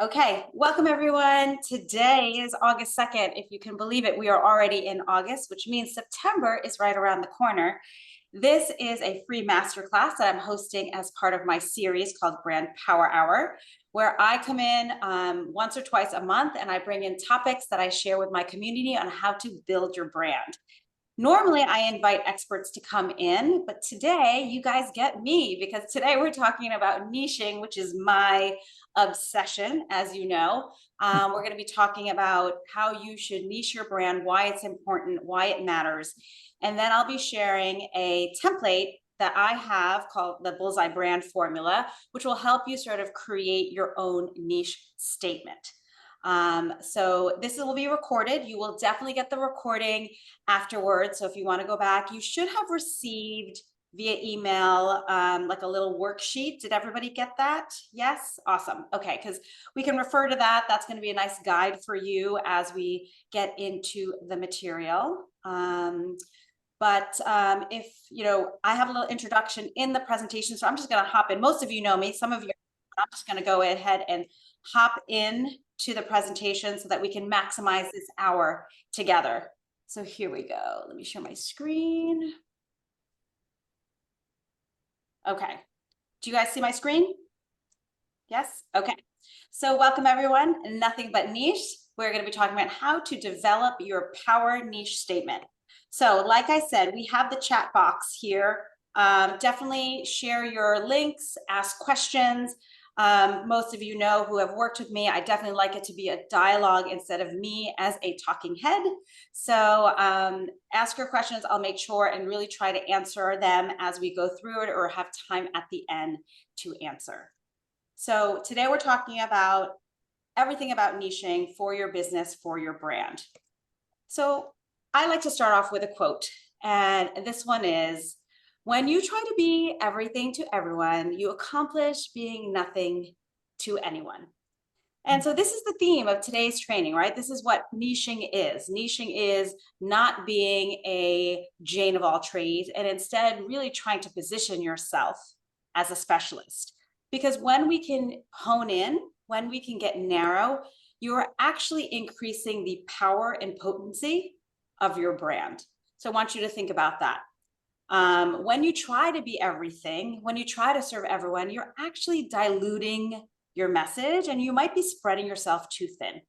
Okay, welcome everyone. Today is August 2nd. If you can believe it, we are already in August, which means September is right around the corner. This is a free masterclass that I'm hosting as part of my series called Brand Power Hour, where I come in once or twice a month and I bring in topics that I share with my community on how to build your brand. Normally, I invite experts to come in, but today you guys get me because today we're talking about niching, which is my obsession, as you know. We're going to be talking about how you should niche your brand, why it's important, why it matters. And then I'll be sharing a template that I have called the Bullseye Brand Formula, which will help you sort of create your own niche statement. So this will be recorded. You will definitely get the recording afterwards. So if you want to go back, you should have received via email like a little worksheet. Did everybody get that? Yes? Awesome. Okay, because we can refer to that. That's going to be a nice guide for you as we get into the material. But if, I have a little introduction in the presentation, so I'm just going to hop in. Most of you know me, some of you, I'm just going to go ahead and hop in to the presentation so that we can maximize this hour together. So here we go. Let me share my screen. Okay. Do you guys see my screen? Yes? Okay. So welcome everyone. Nothing but niche. We're going to be talking about how to develop your power niche statement. So like I said, we have the chat box here. Definitely share your links, ask questions. Most of you know who have worked with me, I definitely like it to be a dialogue instead of me as a talking head. So ask your questions. I'll make sure and really try to answer them as we go through it or have time at the end to answer. So today we're talking about everything about niching for your business, for your brand. So I like to start off with a quote, and this one is, when you try to be everything to everyone, you accomplish being nothing to anyone. And so this is the theme of today's training, right? This is what niching is. Niching is not being a Jane of all trades and instead really trying to position yourself as a specialist. Because when we can hone in, when we can get narrow, you're actually increasing the power and potency of your brand. So I want you to think about that. When you try to be everything, when you try to serve everyone, you're actually diluting your message and you might be spreading yourself too thin.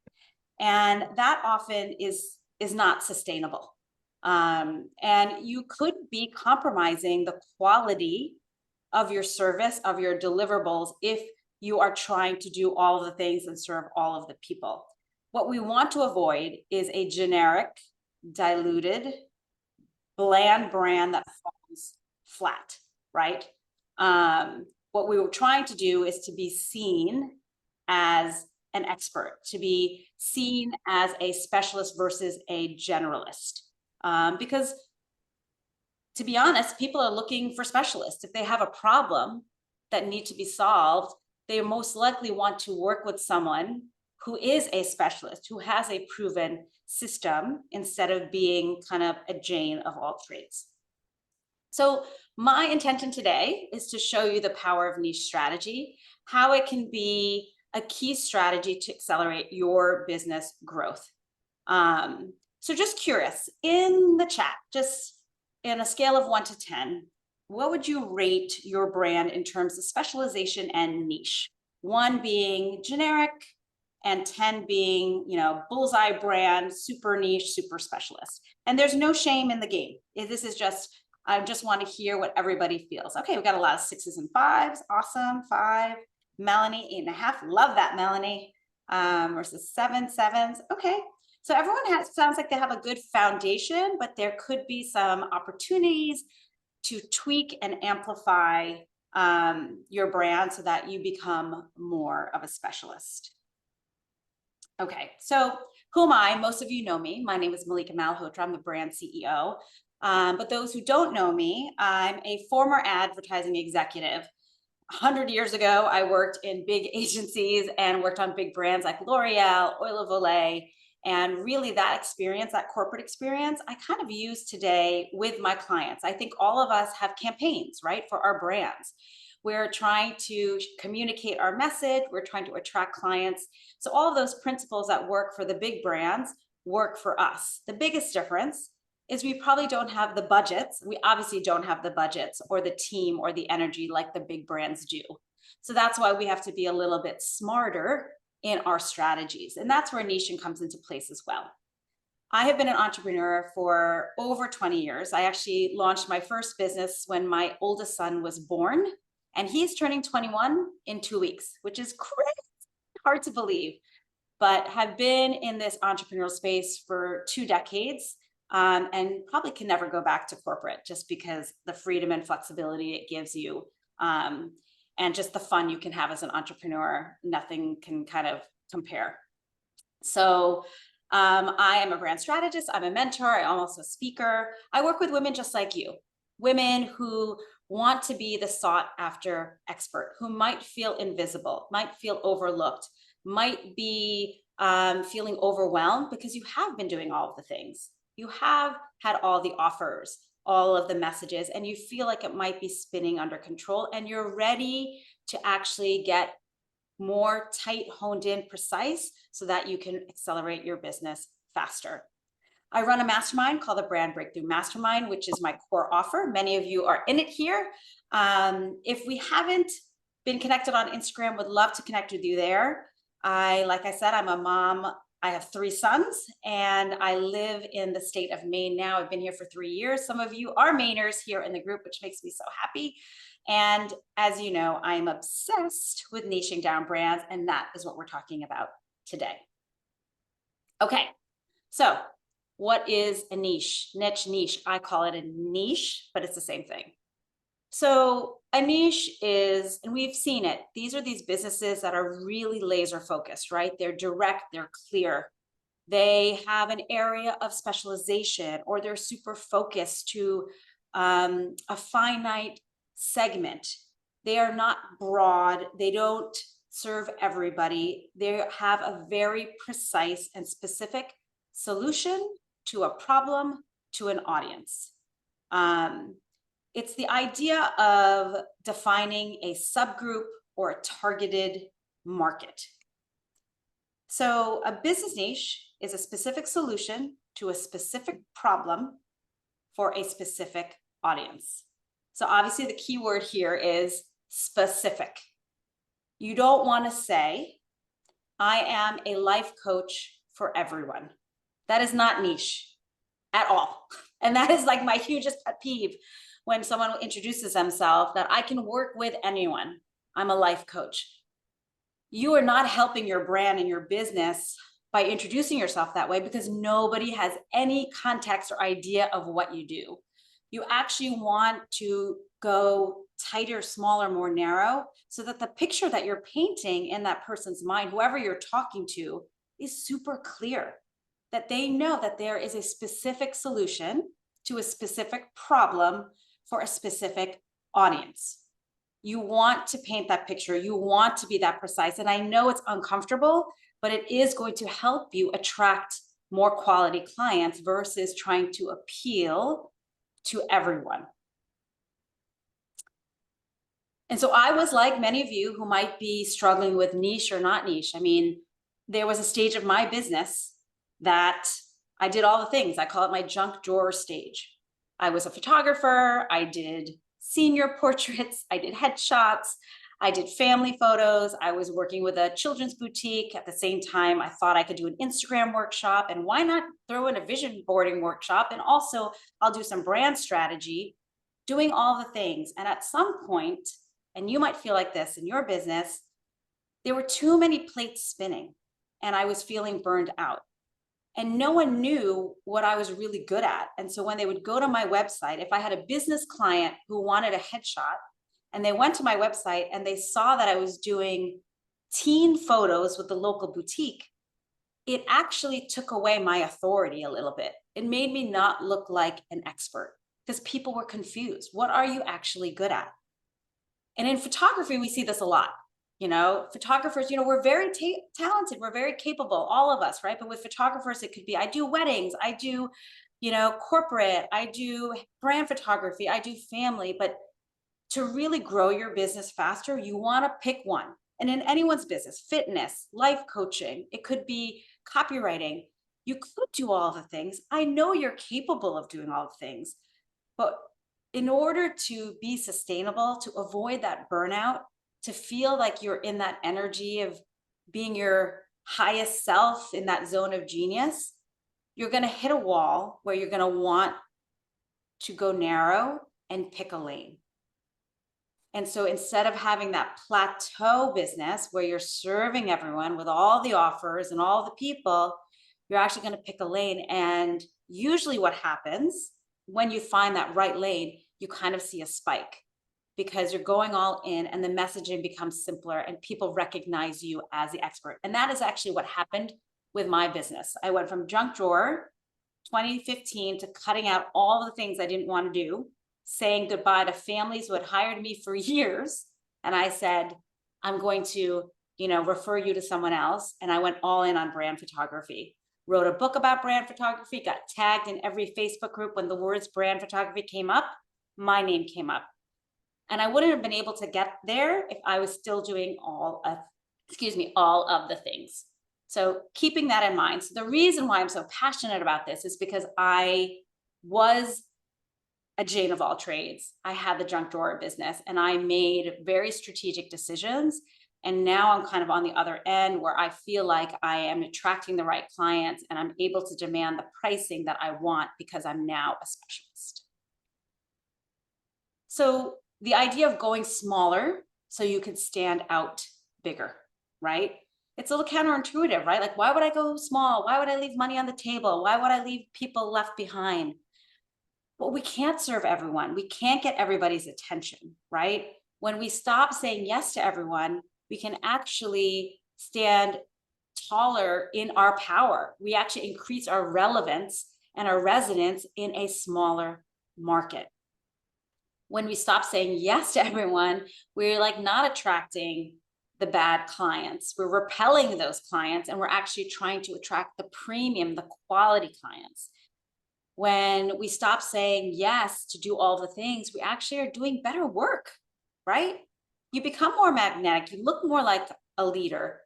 And that often is not sustainable. And you could be compromising the quality of your service, of your deliverables, if you are trying to do all of the things and serve all of the people. What we want to avoid is a generic, diluted, bland brand that falls flat, right? What we were trying to do is to be seen as an expert, to be seen as a specialist versus a generalist. Because to be honest, people are looking for specialists. If they have a problem that needs to be solved, they most likely want to work with someone who is a specialist, who has a proven system instead of being kind of a Jane of all trades. So my intention today is to show you the power of niche strategy, how it can be a key strategy to accelerate your business growth. So just curious, in the chat, just in a scale of 1 to 10, what would you rate your brand in terms of specialization and niche? 1 being generic and 10 being, bullseye brand, super niche, super specialist. And there's no shame in the game. This is just, I just want to hear what everybody feels. Okay, we got a lot of 6s and 5s. Awesome. 5. Melanie, 8.5. Love that, Melanie. Versus 7s. Okay. So everyone sounds like they have a good foundation, but there could be some opportunities to tweak and amplify your brand so that you become more of a specialist. Okay, so who am I? Most of you know me. My name is Mallika Malhotra. I'm the brand CEO. But those who don't know me, I'm a former advertising executive. 100 years ago, I worked in big agencies and worked on big brands like L'Oreal, Oil of Olay, and really that experience, that corporate experience, I kind of use today with my clients. I think all of us have campaigns, right, for our brands. We're trying to communicate our message. We're trying to attract clients. So all of those principles that work for the big brands work for us. The biggest difference is we probably don't have the budgets. We obviously don't have the budgets or the team or the energy like the big brands do. So that's why we have to be a little bit smarter in our strategies. And that's where niching comes into place as well. I have been an entrepreneur for over 20 years. I actually launched my first business when my oldest son was born, and he's turning 21 in 2 weeks, which is crazy, hard to believe, but have been in this entrepreneurial space for 2 decades. And probably can never go back to corporate just because the freedom and flexibility it gives you, and just the fun you can have as an entrepreneur, nothing can kind of compare. So I am a brand strategist, I'm a mentor, I'm also a speaker. I work with women just like you, women who want to be the sought after expert, who might feel invisible, might feel overlooked, might be feeling overwhelmed because you have been doing all of the things. You have had all the offers, all of the messages, and you feel like it might be spinning under control, and you're ready to actually get more tight, honed in, precise, so that you can accelerate your business faster. I run a mastermind called the Brand Breakthrough Mastermind, which is my core offer. Many of you are in it here. If we haven't been connected on Instagram, would love to connect with you there. Like I said, I'm a mom. I have 3 sons, and I live in the state of Maine now. I've been here for 3 years. Some of you are Mainers here in the group, which makes me so happy. And as you know, I'm obsessed with niching down brands, and that is what we're talking about today. Okay, so what is a niche? Niche. I call it a niche, but it's the same thing. So a niche is, and we've seen it, these are these businesses that are really laser focused, right? They're direct, they're clear. They have an area of specialization, or they're super focused to a finite segment. They are not broad. They don't serve everybody. They have a very precise and specific solution to a problem, to an audience. It's the idea of defining a subgroup or a targeted market. So a business niche is a specific solution to a specific problem for a specific audience. So obviously the key word here is specific. You don't want to say, I am a life coach for everyone. That is not niche at all. And that is like my hugest pet peeve, when someone introduces themselves that I can work with anyone. I'm a life coach. You are not helping your brand and your business by introducing yourself that way, because nobody has any context or idea of what you do. You actually want to go tighter, smaller, more narrow, so that the picture that you're painting in that person's mind, whoever you're talking to, is super clear, that they know that there is a specific solution to a specific problem for a specific audience. You want to paint that picture. You want to be that precise. And I know it's uncomfortable, but it is going to help you attract more quality clients versus trying to appeal to everyone. And so I was like many of you who might be struggling with niche or not niche. I mean, there was a stage of my business that I did all the things. I call it my junk drawer stage. I was a photographer. I did senior portraits. I did headshots. I did family photos. I was working with a children's boutique. At the same time, I thought I could do an Instagram workshop, and why not throw in a vision boarding workshop? And also I'll do some brand strategy, doing all the things. And at some point, and you might feel like this in your business, there were too many plates spinning and I was feeling burned out. And no one knew what I was really good at. And so when they would go to my website, if I had a business client who wanted a headshot and they went to my website and they saw that I was doing teen photos with the local boutique, it actually took away my authority a little bit. It made me not look like an expert because people were confused. What are you actually good at? And in photography, we see this a lot. You know, photographers, you know, we're very talented, we're very capable, all of us, right? But with photographers, it could be, I do weddings, I do, you know, corporate, I do brand photography, I do family, but to really grow your business faster, you want to pick one. And in anyone's business, fitness, life coaching, it could be copywriting. You could do all the things. I know you're capable of doing all the things, but in order to be sustainable, to avoid that burnout, to feel like you're in that energy of being your highest self in that zone of genius, you're going to hit a wall where you're going to want to go narrow and pick a lane. And so instead of having that plateau business where you're serving everyone with all the offers and all the people, you're actually going to pick a lane. And usually what happens when you find that right lane, you kind of see a spike because you're going all in and the messaging becomes simpler and people recognize you as the expert. And that is actually what happened with my business. I went from junk drawer 2015 to cutting out all the things I didn't want to do, saying goodbye to families who had hired me for years. And I said, I'm going to, refer you to someone else. And I went all in on brand photography, wrote a book about brand photography, got tagged in every Facebook group. When the words brand photography came up, my name came up. And I wouldn't have been able to get there if I was still doing all of the things. So keeping that in mind. So the reason why I'm so passionate about this is because I was a Jane of all trades. I had the junk drawer business and I made very strategic decisions. And now I'm kind of on the other end where I feel like I am attracting the right clients and I'm able to demand the pricing that I want because I'm now a specialist. So the idea of going smaller so you can stand out bigger, right? It's a little counterintuitive, right? Like, why would I go small? Why would I leave money on the table? Why would I leave people left behind? Well, we can't serve everyone. We can't get everybody's attention, right? When we stop saying yes to everyone, we can actually stand taller in our power. We actually increase our relevance and our resonance in a smaller market. When we stop saying yes to everyone, we're like not attracting the bad clients. We're repelling those clients and we're actually trying to attract the premium, the quality clients. When we stop saying yes to do all the things, we actually are doing better work, right? You become more magnetic. You look more like a leader.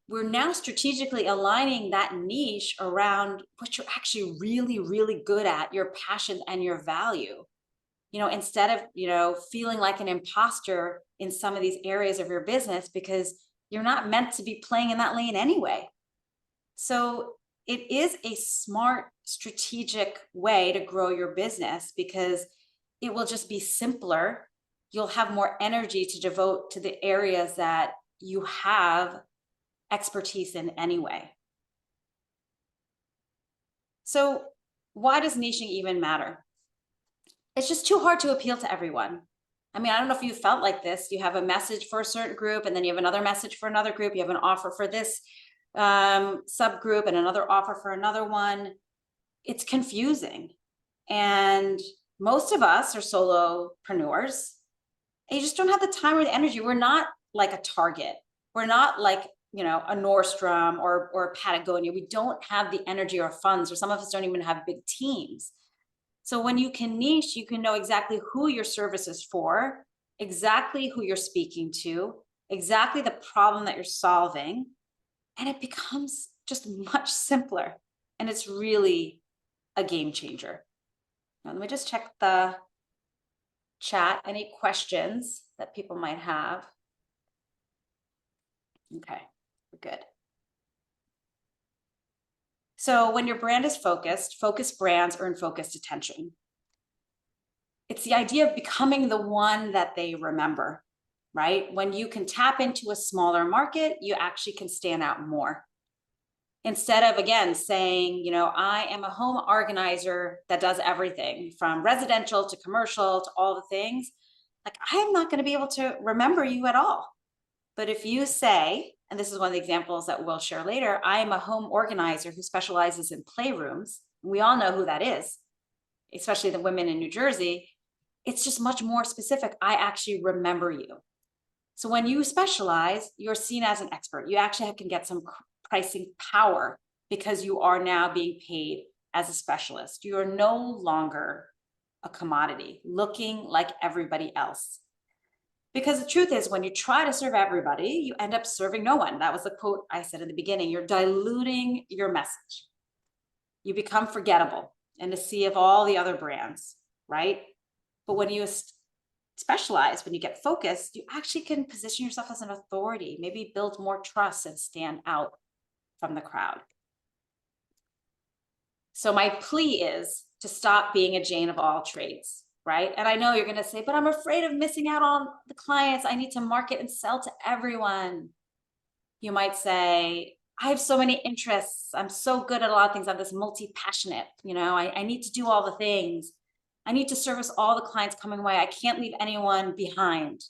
We're now strategically aligning that niche around what you're actually really, really good at, your passion and your value. Instead of, feeling like an imposter in some of these areas of your business because you're not meant to be playing in that lane anyway. So it is a smart, strategic way to grow your business because it will just be simpler. You'll have more energy to devote to the areas that you have expertise in anyway. So why does niching even matter? It's just too hard to appeal to everyone. I mean, I don't know if you felt like this. You have a message for a certain group, and then you have another message for another group. You have an offer for this subgroup and another offer for another one. It's confusing. And most of us are solopreneurs. And you just don't have the time or the energy. We're not like a Target. We're not like, a Nordstrom or Patagonia. We don't have the energy or funds, or some of us don't even have big teams. So when you can niche, you can know exactly who your service is for, exactly who you're speaking to, exactly the problem that you're solving, and it becomes just much simpler. And it's really a game changer. Now, let me just check the chat. Any questions that people might have? Okay, we're good. So when your brand is focused brands earn focused attention. It's the idea of becoming the one that they remember, right? When you can tap into a smaller market, you actually can stand out more. Instead of, again, saying, I am a home organizer that does everything from residential to commercial to all the things, like I am not going to be able to remember you at all. But if you say, and this is one of the examples that we'll share later, I am a home organizer who specializes in playrooms. We all know who that is, especially the women in New Jersey. It's just much more specific. I actually remember you. So when you specialize, you're seen as an expert. You actually can get some pricing power because you are now being paid as a specialist. You are no longer a commodity looking like everybody else. Because the truth is, when you try to serve everybody, you end up serving no one. That was the quote I said in the beginning. You're diluting your message. You become forgettable in the sea of all the other brands, right? But when you specialize, when you get focused, you actually can position yourself as an authority, maybe build more trust and stand out from the crowd. So my plea is to stop being a Jane of all trades, right? And I know you're going to say, but I'm afraid of missing out on the clients. I need to market and sell to everyone. You might say, I have so many interests. I'm so good at a lot of things. I'm this multi-passionate, I need to do all the things. I need to service all the clients coming away. I can't leave anyone behind.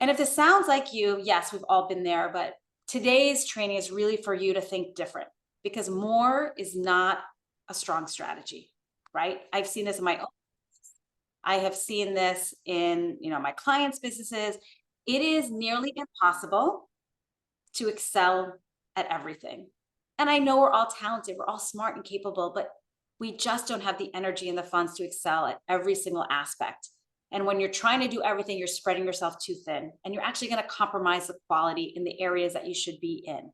And if this sounds like you, yes, we've all been there, but today's training is really for you to think different, because more is not a strong strategy, right? I've seen this in my own. I have seen this in, my clients' businesses. It is nearly impossible to excel at everything. And I know we're all talented, we're all smart and capable, but we just don't have the energy and the funds to excel at every single aspect. And when you're trying to do everything, you're spreading yourself too thin, and you're actually going to compromise the quality in the areas that you should be in.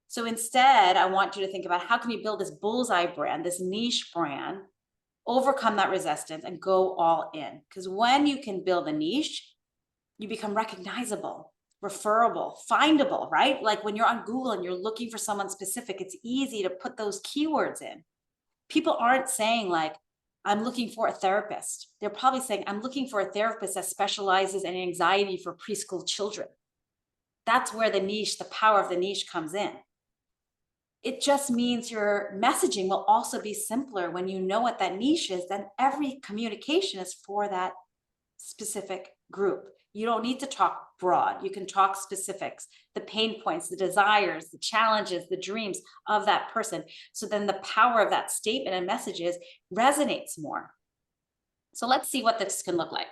So instead, I want you to think about, how can you build this bullseye brand, this niche brand, overcome that resistance and go all in? Because when you can build a niche, you become recognizable, referable, findable, right? Like when you're on Google and you're looking for someone specific, it's easy to put those keywords in. People aren't saying like, I'm looking for a therapist. They're probably saying, I'm looking for a therapist that specializes in anxiety for preschool children. That's where the niche, the power of the niche comes in. It just means your messaging will also be simpler when you know what that niche is. Then every communication is for that specific group. You don't need to talk broad. You can talk specifics, the pain points, the desires, the challenges, the dreams of that person. So then the power of that statement and messages resonates more. So let's see what this can look like.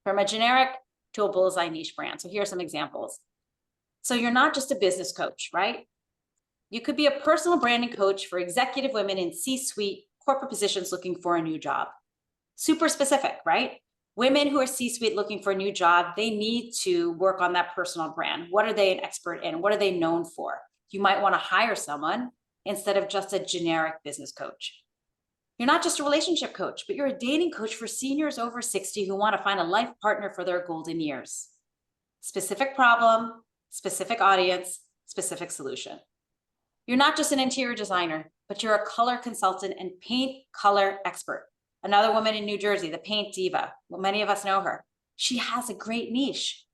From a generic to a bullseye niche brand. So here are some examples. So you're not just a business coach, right? You could be a personal branding coach for executive women in C-suite corporate positions looking for a new job. Super specific, right? Women who are C-suite looking for a new job, they need to work on that personal brand. What are they an expert in? What are they known for? You might want to hire someone instead of just a generic business coach. You're not just a relationship coach, but you're a dating coach for seniors over 60 who want to find a life partner for their golden years. Specific problem, specific audience, specific solution. You're not just an interior designer, but you're a color consultant and paint color expert. Another woman in New Jersey, the paint diva. Well, many of us know her. She has a great niche.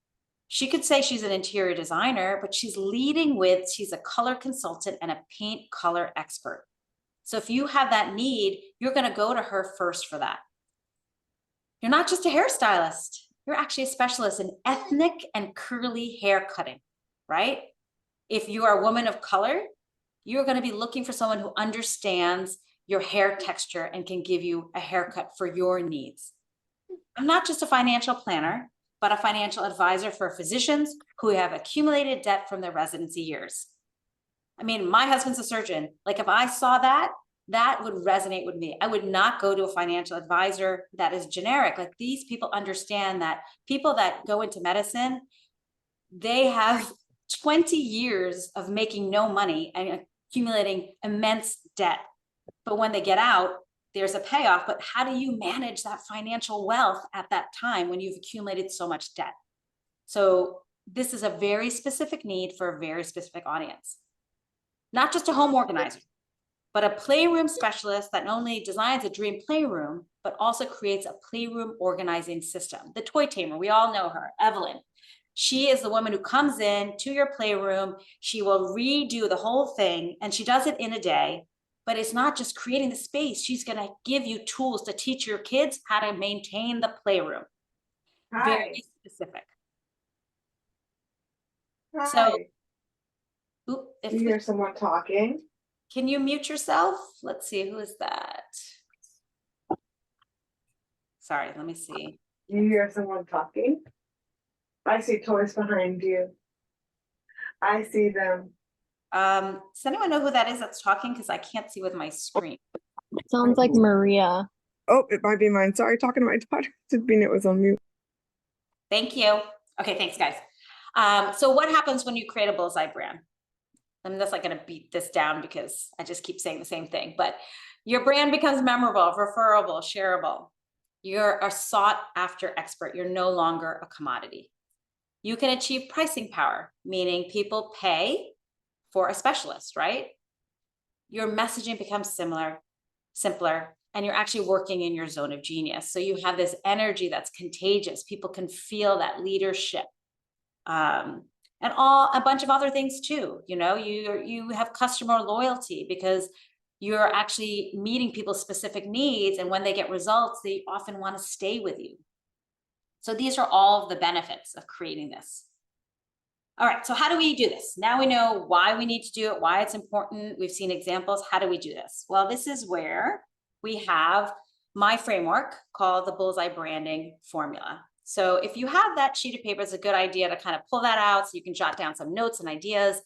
She could say she's an interior designer, but she's leading with, she's a color consultant and a paint color expert. So if you have that need, you're going to go to her first for that. You're not just a hairstylist. You're actually a specialist in ethnic and curly hair cutting, right? If you are a woman of color, you're going to be looking for someone who understands your hair texture and can give you a haircut for your needs. I'm not just a financial planner, but a financial advisor for physicians who have accumulated debt from their residency years. I mean, my husband's a surgeon. Like if I saw that, that would resonate with me. I would not go to a financial advisor that is generic. Like these people understand that people that go into medicine, they have 20 years of making no money and accumulating immense debt. But when they get out, there's a payoff. But how do you manage that financial wealth at that time when you've accumulated so much debt? So this is a very specific need for a very specific audience. Not just a home organizer, but a playroom specialist that not only designs a dream playroom, but also creates a playroom organizing system. The toy tamer, we all know her, Evelyn. She is the woman who comes in to your playroom. She will redo the whole thing, and she does it in a day. But it's not just creating the space. She's going to give you tools to teach your kids how to maintain the playroom. Hi. Very specific. Hi. So, if you hear someone talking, can you mute yourself? Let's see, who is that? Sorry, let me see. You hear someone talking? I see toys behind you. I see them. Does anyone know who that is that's talking? Because I can't see with my screen. Sounds like Maria. Oh, it might be mine. Sorry, talking to my daughter. Didn't mean it was on mute. Thank you. Okay, thanks, guys. So what happens when you create a Bullseye brand? I'm just like going to beat this down because I just keep saying the same thing, but your brand becomes memorable, referable, shareable. You're a sought after expert. You're no longer a commodity. You can achieve pricing power, meaning people pay for a specialist, right? Your messaging becomes simpler, and you're actually working in your zone of genius. So you have this energy that's contagious. People can feel that leadership. And a bunch of other things too. You have customer loyalty because you're actually meeting people's specific needs, and when they get results, they often want to stay with you. So these are all of the benefits of creating this. All right, so how do we do this? Now we know why we need to do it, why it's important. We've seen examples. How do we do this? Well, this is where we have my framework called the Bullseye Branding Formula. So if you have that sheet of paper, it's a good idea to kind of pull that out so you can jot down some notes and ideas.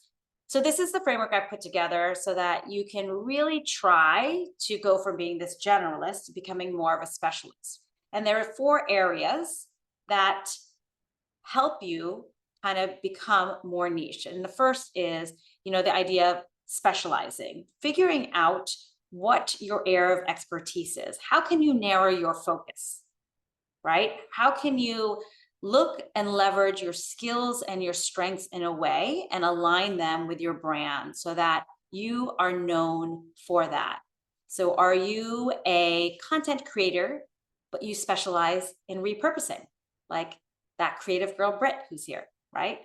So this is the framework I put together so that you can really try to go from being this generalist to becoming more of a specialist. And there are 4 areas that help you kind of become more niche. And the first is, the idea of specializing, figuring out what your area of expertise is. How can you narrow your focus, right? How can you look and leverage your skills and your strengths in a way and align them with your brand so that you are known for that? So are you a content creator, but you specialize in repurposing, like that creative girl, Britt, who's here, right?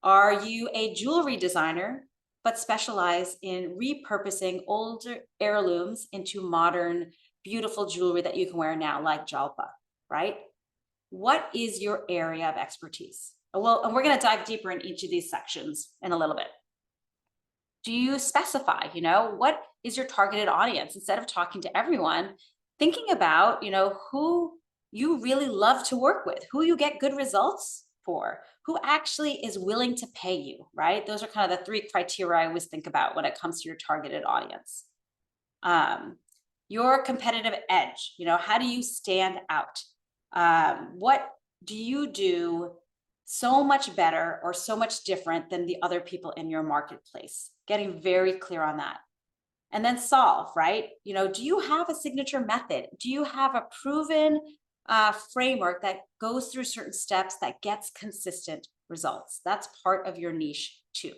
Are you a jewelry designer, but specialize in repurposing older heirlooms into modern, beautiful jewelry that you can wear now, like jalpa, right? What is your area of expertise? Well, and we're going to dive deeper in each of these sections in a little bit. Do you specify, what is your targeted audience? Instead of talking to everyone, thinking about, who you really love to work with, who you get good results for, who actually is willing to pay you, right? Those are kind of the 3 criteria I always think about when it comes to your targeted audience. Your competitive edge, how do you stand out? What do you do so much better or so much different than the other people in your marketplace? Getting very clear on that. And then solve, right? Do you have a signature method? Do you have a proven framework that goes through certain steps that gets consistent results? That's part of your niche too.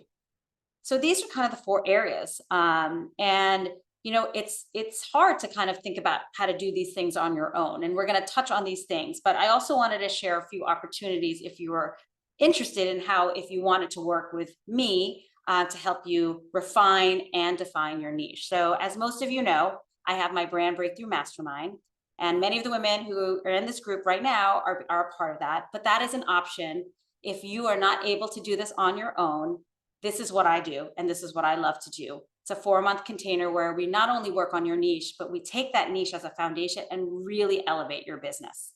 So these are kind of the 4 areas. And it's hard to kind of think about how to do these things on your own. And we're going to touch on these things, but I also wanted to share a few opportunities if you were interested in if you wanted to work with me to help you refine and define your niche. So as most of you know, I have my Brand Breakthrough Mastermind, and many of the women who are in this group right now are a part of that, but that is an option. If you are not able to do this on your own, this is what I do, and this is what I love to do. It's a 4-month container where we not only work on your niche, but we take that niche as a foundation and really elevate your business.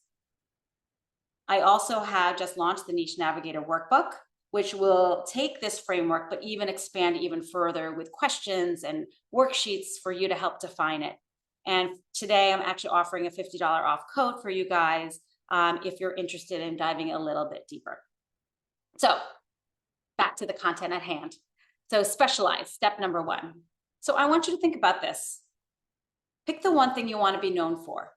I also have just launched the Niche Navigator Workbook, which will take this framework, but even expand even further with questions and worksheets for you to help define it. And today I'm actually offering a $50 off code for you guys if you're interested in diving a little bit deeper. So back to the content at hand. So specialize, step number 1. So I want you to think about this. Pick the one thing you want to be known for.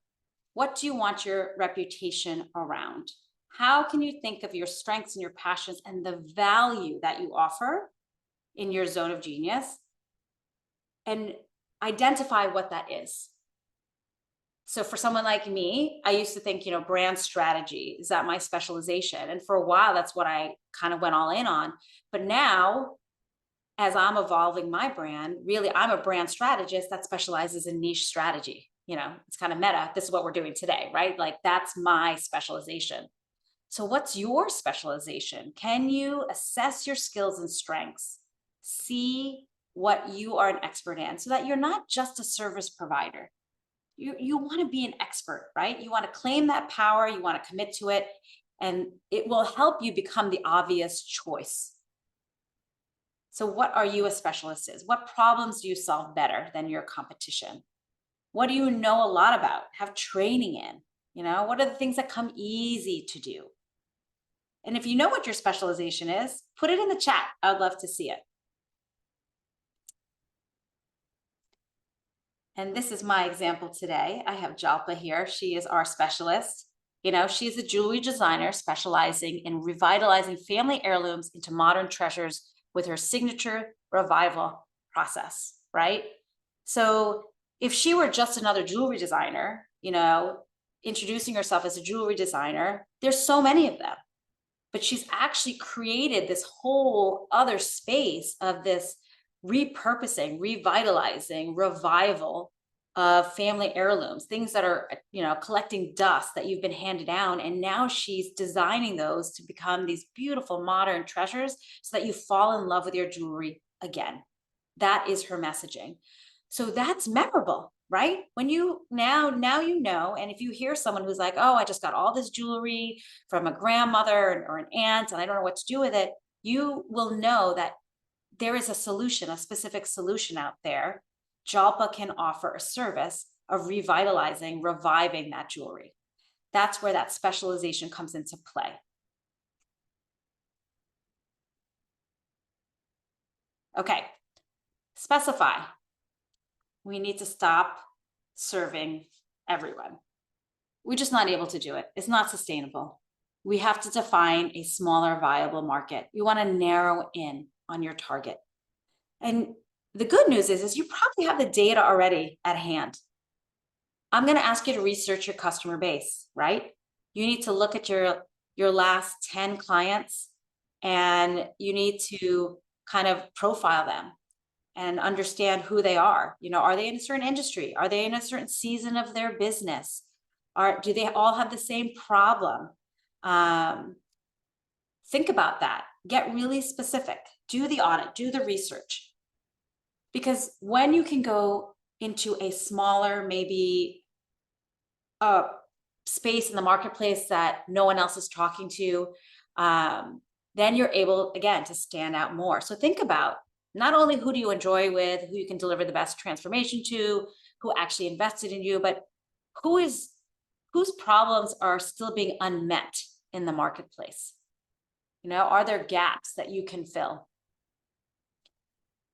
What do you want your reputation around? How can you think of your strengths and your passions and the value that you offer in your zone of genius and identify what that is? So for someone like me, I used to think, brand strategy, is that my specialization? And for a while, that's what I kind of went all in on. But now, as I'm evolving my brand, really, I'm a brand strategist that specializes in niche strategy. It's kind of meta. This is what we're doing today, right? Like that's my specialization. So what's your specialization? Can you assess your skills and strengths? See what you are an expert in so that you're not just a service provider. You want to be an expert, right? You want to claim that power, you want to commit to it, and it will help you become the obvious choice. So what are you a specialist in? What problems do you solve better than your competition? What do you know a lot about? Have training in, what are the things that come easy to do? And if you know what your specialization is, put it in the chat. I would love to see it. And this is my example today. I have Jalpa here. She is our specialist. She's a jewelry designer specializing in revitalizing family heirlooms into modern treasures with her signature revival process, right? So if she were just another jewelry designer, introducing herself as a jewelry designer, there's so many of them. But she's actually created this whole other space of this repurposing, revitalizing, revival of family heirlooms, things that are, collecting dust that you've been handed down. And now she's designing those to become these beautiful modern treasures so that you fall in love with your jewelry again. That is her messaging. So that's memorable, right? When you now you know, and if you hear someone who's like, oh, I just got all this jewelry from a grandmother or an aunt, and I don't know what to do with it, you will know that there is a solution, a specific solution out there. Jalpa can offer a service of revitalizing, reviving that jewelry. That's where that specialization comes into play. Okay, specify. We need to stop serving everyone. We're just not able to do it. It's not sustainable. We have to define a smaller, viable market. You want to narrow in on your target. And the good news is you probably have the data already at hand. I'm going to ask you to research your customer base, right? You need to look at your last 10 clients, and you need to kind of profile them and understand who they are. Are they in a certain industry? Are they in a certain season of their business? Do they all have the same problem? Think about that. Get really specific. Do the audit, do the research. Because when you can go into a smaller, maybe space in the marketplace that no one else is talking to, then you're able, again, to stand out more. So think about not only who do you enjoy with, who you can deliver the best transformation to, who actually invested in you, but whose problems are still being unmet in the marketplace. Are there gaps that you can fill?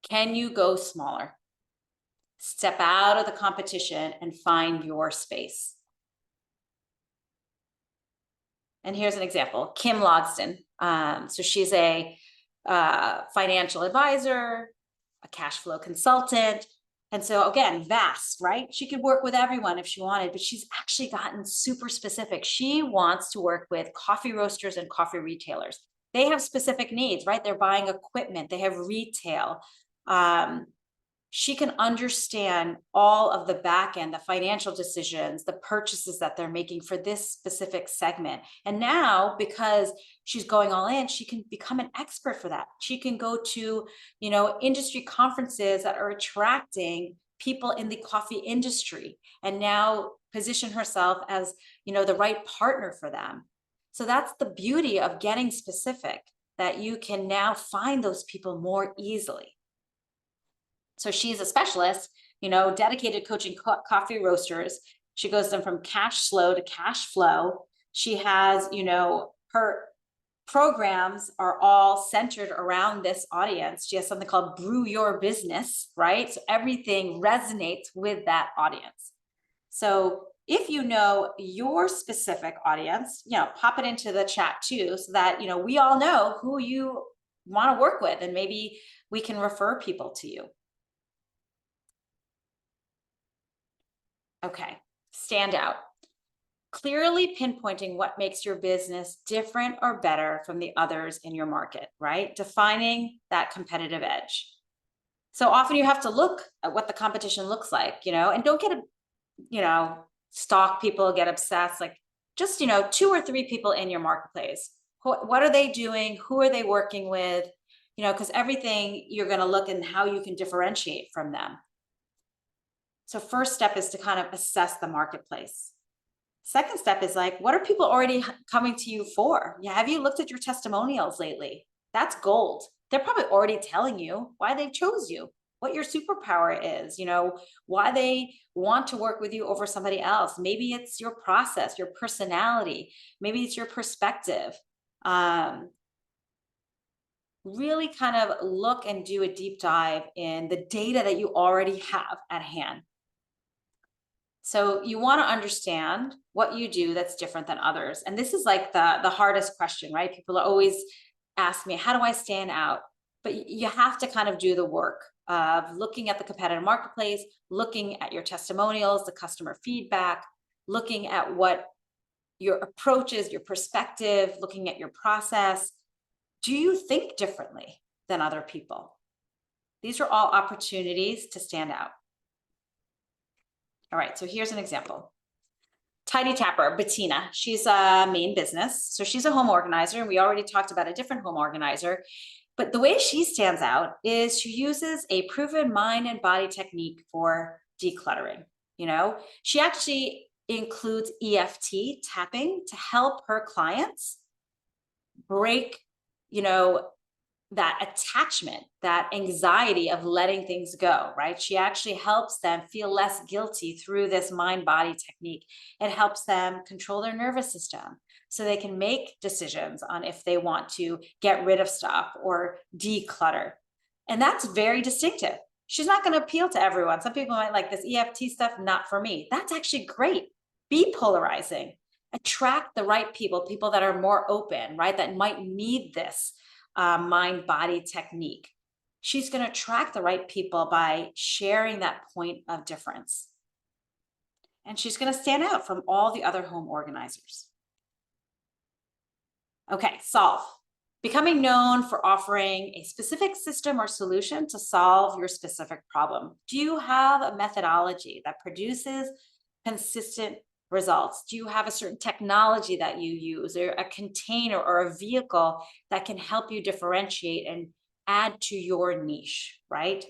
Can you go smaller? Step out of the competition and find your space. And here's an example, Kim Logston. So she's a financial advisor, a cash flow consultant. And so again, vast, right? She could work with everyone if she wanted, but she's actually gotten super specific. She wants to work with coffee roasters and coffee retailers. They have specific needs, right? They're buying equipment, they have retail. She can understand all of the back end, the financial decisions, the purchases that they're making for this specific segment. And now, because she's going all in, she can become an expert for that. She can go to, industry conferences that are attracting people in the coffee industry, and now position herself as, the right partner for them. So that's the beauty of getting specific, that you can now find those people more easily. So she's a specialist, dedicated coaching coffee roasters. She goes them from cash slow to cash flow. She has, her programs are all centered around this audience. She has something called Brew Your Business, right? So everything resonates with that audience. So if you know your specific audience, pop it into the chat too, so that, we all know who you want to work with, and maybe we can refer people to you. Okay, stand out. Clearly pinpointing what makes your business different or better from the others in your market, right? Defining that competitive edge. So often you have to look at what the competition looks like, and don't get stalk people, get obsessed, like just, 2 or 3 people in your marketplace. What are they doing? Who are they working with? Because everything you're going to look and how you can differentiate from them. So first step is to kind of assess the marketplace. Second step is like, what are people already coming to you for? Have you looked at your testimonials lately? That's gold. They're probably already telling you why they chose you. what your superpower is, why they want to work with you over somebody else. Maybe it's your process, your personality, maybe it's your perspective. Really kind of look and do a deep dive in the data that you already have at hand. So you want to understand what you do that's different than others. And this is like the hardest question, right? People always ask me, how do I stand out? But you have to kind of do the work of looking at the competitive marketplace, looking at your testimonials, the customer feedback, looking at what your approach is, your perspective, looking at your process. Do you think differently than other people? These are all opportunities to stand out. All right, so here's an example. Tidy Tapper, Bettina, she's a main business. So she's a home organizer, and we already talked about a different home organizer. But the way she stands out is she uses a proven mind and body technique for decluttering. She actually includes EFT tapping to help her clients break, that attachment, that anxiety of letting things go, right? She actually helps them feel less guilty through this mind-body technique. It helps them control their nervous system so they can make decisions on if they want to get rid of stuff or declutter. And that's very distinctive. She's not going to appeal to everyone. Some people might like this EFT stuff, not for me. That's actually great. Be polarizing. Attract the right people that are more open, right? That might need this mind-body technique. She's going to attract the right people by sharing that point of difference. And she's going to stand out from all the other home organizers. Okay, solve. Becoming known for offering a specific system or solution to solve your specific problem. Do you have a methodology that produces consistent results? Do you have a certain technology that you use, or a container or a vehicle that can help you differentiate and add to your niche, right?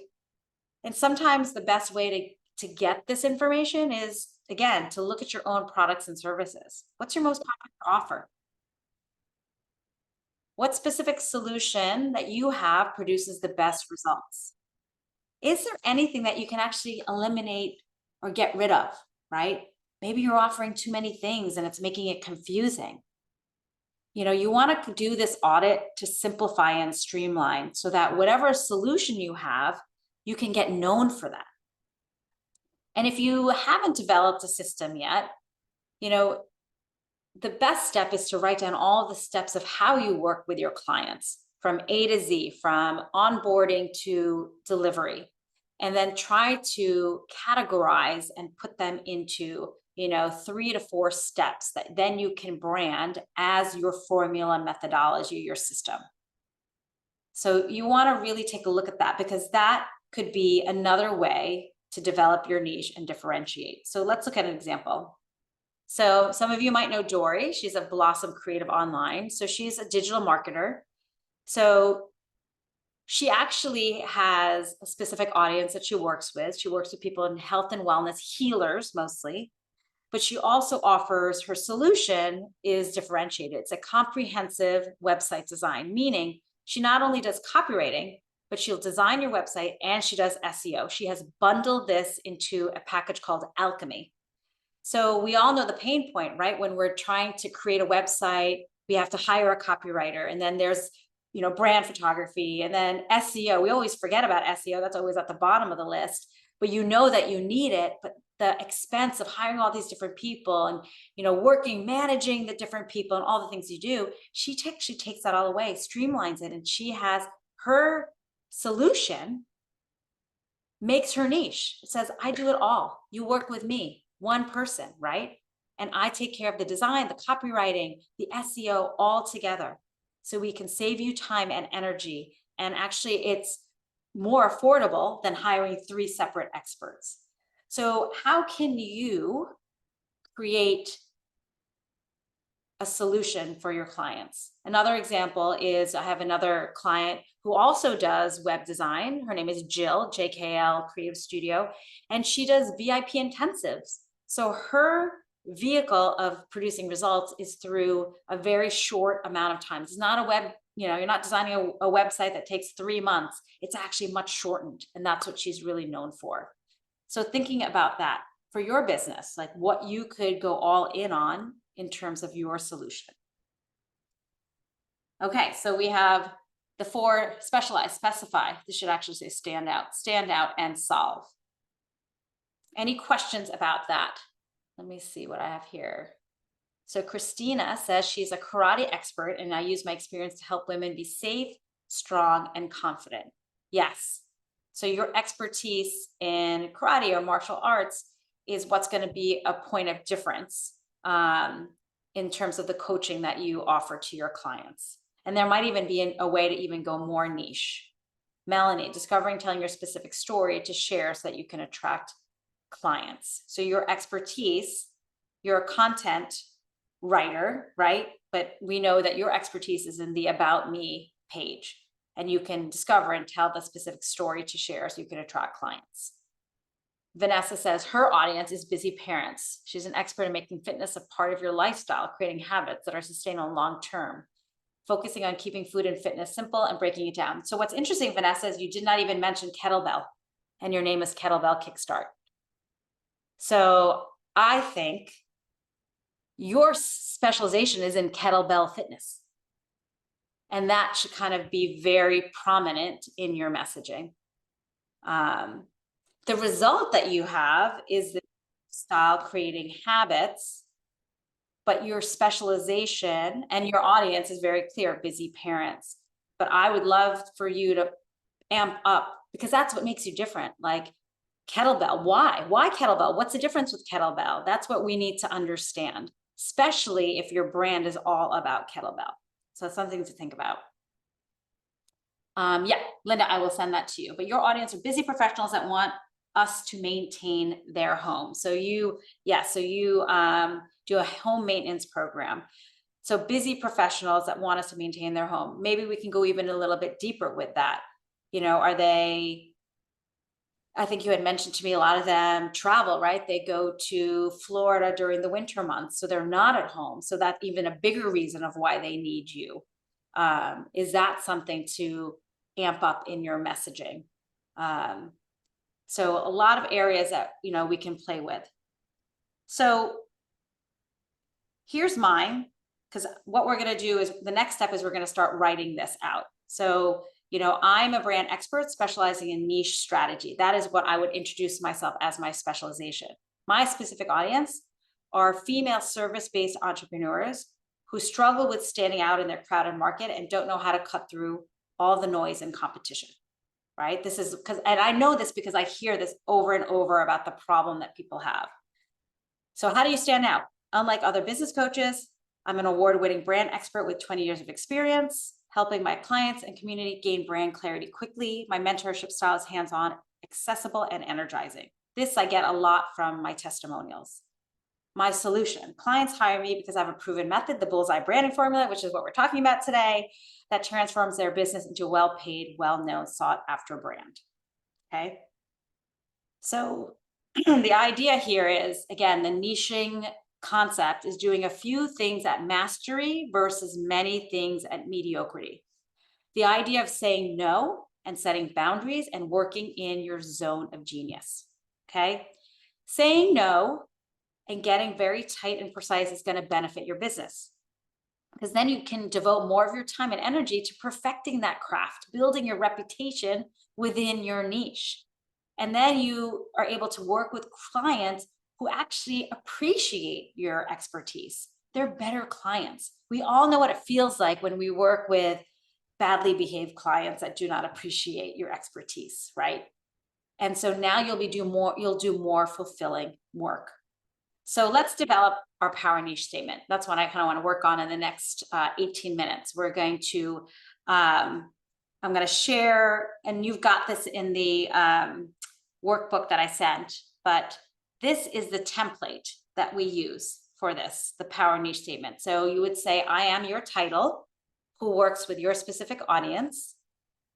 And sometimes the best way to get this information is, again, to look at your own products and services. What's your most popular offer? What specific solution that you have produces the best results? Is there anything that you can actually eliminate or get rid of, right? Maybe you're offering too many things and it's making it confusing. You want to do this audit to simplify and streamline so that whatever solution you have, you can get known for that. And if you haven't developed a system yet, the best step is to write down all the steps of how you work with your clients from A to Z, from onboarding to delivery, and then try to categorize and put them into 3 to 4 steps that then you can brand as your formula, methodology, your system. So you want to really take a look at that, because that could be another way to develop your niche and differentiate. So let's look at an example. So some of you might know Dory. She's a Blossom Creative Online. So she's a digital marketer. So she actually has a specific audience that she works with. She works with people in health and wellness, healers mostly. But she also offers, her solution is differentiated. It's a comprehensive website design, meaning she not only does copywriting, but she'll design your website and she does SEO. She has bundled this into a package called Alchemy. So we all know the pain point, right? When we're trying to create a website, we have to hire a copywriter, and then there's, brand photography, and then SEO. We always forget about SEO. That's always at the bottom of the list, but you know that you need it, but the expense of hiring all these different people and, managing the different people and all the things you do, she takes that all away, streamlines it, and she has her solution, makes her niche. It says, I do it all. You work with me, one person, right? And I take care of the design, the copywriting, the SEO all together. So we can save you time and energy. And actually it's more affordable than hiring 3 separate experts. So how can you create a solution for your clients? Another example is, I have another client who also does web design. Her name is Jill, JKL Creative Studio, and she does VIP intensives. So her vehicle of producing results is through a very short amount of time. It's not a you're not designing a website that takes 3 months. It's actually much shortened, and that's what she's really known for. So thinking about that for your business, like what you could go all in on in terms of your solution. Okay, so we have the 4: specialize, specify. This should actually say stand out, and solve. Any questions about that? Let me see what I have here. So Christina says she's a karate expert, and I use my experience to help women be safe, strong, and confident. Yes. So your expertise in karate or martial arts is what's going to be a point of difference in terms of the coaching that you offer to your clients. And there might even be a way to even go more niche. Melanie, discovering, telling your specific story to share so that you can attract clients. So your expertise, you're a content writer, right? But we know that your expertise is in the About Me page, and you can discover and tell the specific story to share so you can attract clients. Vanessa says her audience is busy parents. She's an expert in making fitness a part of your lifestyle, creating habits that are sustainable long-term, focusing on keeping food and fitness simple and breaking it down. So what's interesting, Vanessa, is you did not even mention kettlebell, and your name is Kettlebell Kickstart. So I think your specialization is in kettlebell fitness, and that should kind of be very prominent in your messaging. The result that you have is the style creating habits, but your specialization and your audience is very clear, busy parents. But I would love for you to amp up, because that's what makes you different. Like kettlebell, why kettlebell? What's the difference with kettlebell? That's what we need to understand, especially if your brand is all about kettlebell. So that's something to think about. Yeah, Linda, I will send that to you. But your audience are busy professionals that want us to maintain their home. So you do a home maintenance program. So busy professionals that want us to maintain their home. Maybe we can go even a little bit deeper with that. Are they, I think you had mentioned to me, a lot of them travel, right? They go to Florida during the winter months, so they're not at home. So that's even a bigger reason of why they need you. Is that something to amp up in your messaging? So a lot of areas that, we can play with. So here's mine, because what we're going to do is the next step is we're going to start writing this out. So, I'm a brand expert specializing in niche strategy. That is what I would introduce myself as my specialization. My specific audience are female service-based entrepreneurs who struggle with standing out in their crowded market and don't know how to cut through all the noise and competition, right? This is and I know this because I hear this over and over about the problem that people have. So how do you stand out? Unlike other business coaches, I'm an award-winning brand expert with 20 years of experience, helping my clients and community gain brand clarity quickly. My mentorship style is hands-on, accessible, and energizing. This I get a lot from my testimonials. My solution: clients hire me because I have a proven method, the Bullseye branding formula, which is what we're talking about today, that transforms their business into a well-paid, well-known, sought-after brand. Okay. So the idea here is, again, the niching concept is doing a few things at mastery versus many things at mediocrity. The idea of saying no and setting boundaries and working in your zone of genius. Okay. Saying no and getting very tight and precise is going to benefit your business, because then you can devote more of your time and energy to perfecting that craft, building your reputation within your niche. And then you are able to work with clients who actually appreciate your expertise. They're better clients. We all know what it feels like when we work with badly behaved clients that do not appreciate your expertise, right? And so now you'll do more fulfilling work. So let's develop our power niche statement. That's what I kind of want to work on in the next 18 minutes. We're going to, I'm going to share, and you've got this in the workbook that I sent, but this is the template that we use for this, the power niche statement. So you would say, I am your title, who works with your specific audience,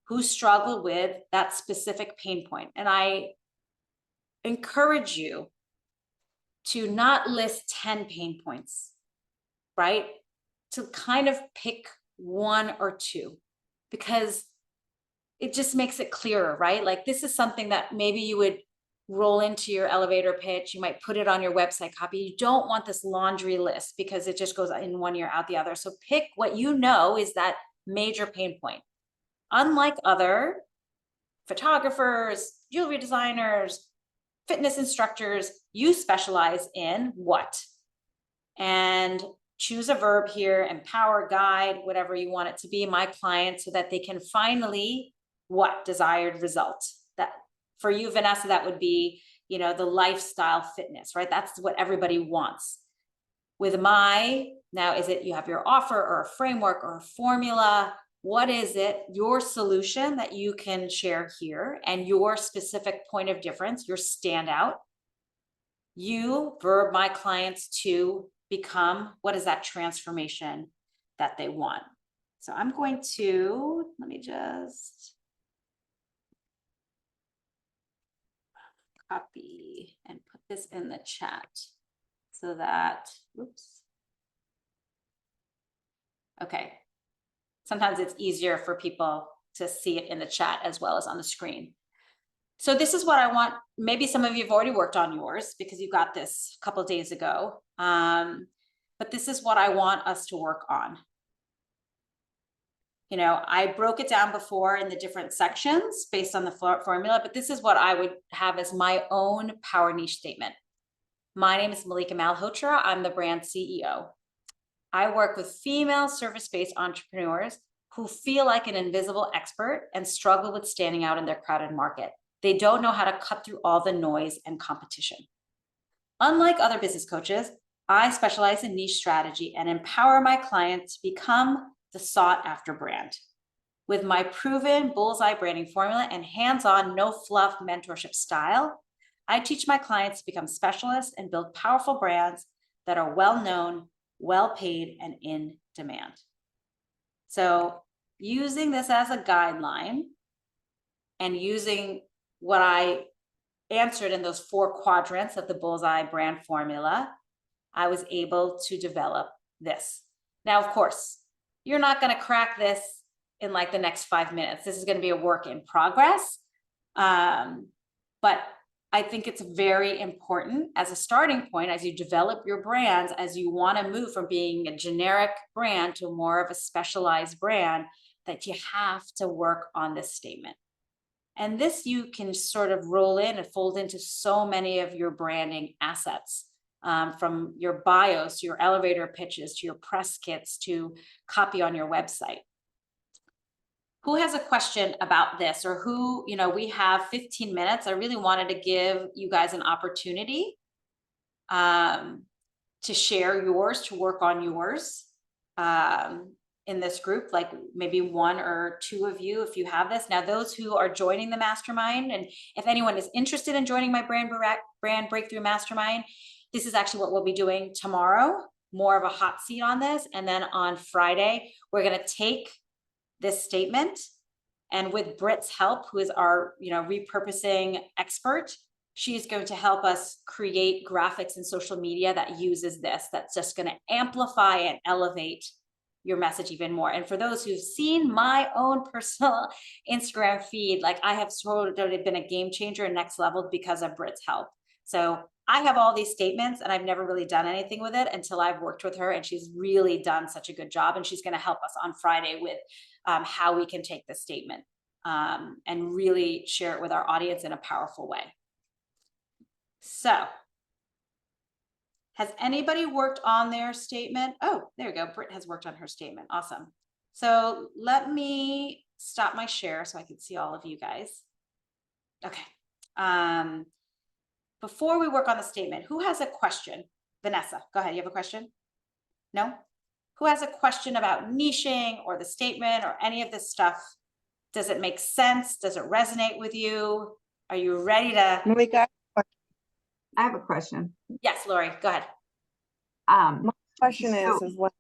who struggle with that specific pain point. And I encourage you to not list 10 pain points, right? To kind of pick one or two, because it just makes it clearer, right? Like this is something that maybe you would roll into your elevator pitch. You might put it on your website copy. You don't want this laundry list because it just goes in one ear out the other. So pick what you know is that major pain point. Unlike other photographers, jewelry designers, fitness instructors, you specialize in what? And choose a verb here, empower, guide, whatever you want it to be, my client, so that they can finally what? Desired result. That for you, Vanessa, that would be, you know, the lifestyle fitness, right? That's what everybody wants. With my, now is it you have your offer or a framework or a formula? What is it, your solution that you can share here and your specific point of difference, your standout? You verb my clients to become, what is that transformation that they want? So I'm going to, let me just copy and put this in the chat so that, oops. Okay. Sometimes it's easier for people to see it in the chat as well as on the screen. So this is what I want. Maybe some of you have already worked on yours because you got this a couple of days ago. But this is what I want us to work on. You know, I broke it down before in the different sections based on the formula, but this is what I would have as my own power niche statement. My name is Mallika Malhotra. I'm the brand CEO. I work with female service-based entrepreneurs who feel like an invisible expert and struggle with standing out in their crowded market. They don't know how to cut through all the noise and competition. Unlike other business coaches, I specialize in niche strategy and empower my clients to become the sought-after brand. With my proven Bullseye branding formula and hands-on, no-fluff mentorship style, I teach my clients to become specialists and build powerful brands that are well-known, well-paid, and in demand. So using this as a guideline and using what I answered in those 4 quadrants of the Bullseye brand formula, I was able to develop this. Now, of course, you're not going to crack this in like the next 5 minutes. This is going to be a work in progress. But I think it's very important as a starting point, as you develop your brands, as you want to move from being a generic brand to more of a specialized brand, that you have to work on this statement. And this you can sort of roll in and fold into so many of your branding assets, from your bios, to your elevator pitches, to your press kits, to copy on your website. Who has a question about this, or who, you know, we have 15 minutes. I really wanted to give you guys an opportunity to share yours, to work on yours in this group, like maybe 1 or 2 of you, if you have this. Now, those who are joining the mastermind, and if anyone is interested in joining my Brand Breakthrough Mastermind, this is actually what we'll be doing tomorrow, more of a hot seat on this. And then on Friday, we're going to take this statement, and with Britt's help, who is our, you know, repurposing expert, she's going to help us create graphics and social media that uses this, that's just going to amplify and elevate your message even more. And for those who've seen my own personal Instagram feed, like I have sort of been a game changer and next level because of Britt's help. So I have all these statements and I've never really done anything with it until I've worked with her, and she's really done such a good job. And she's going to help us on Friday with how we can take the statement and really share it with our audience in a powerful way. So has anybody worked on their statement? Oh, there you go. Britt has worked on her statement. Awesome. So let me stop my share so I can see all of you guys. Okay. Before we work on the statement, who has a question? Vanessa, go ahead. You have a question? No? Who has a question about niching or the statement or any of this stuff? Does it make sense? Does it resonate with you? Are you ready to? Mallika, I have a question. Yes, Lori, go ahead. my question So-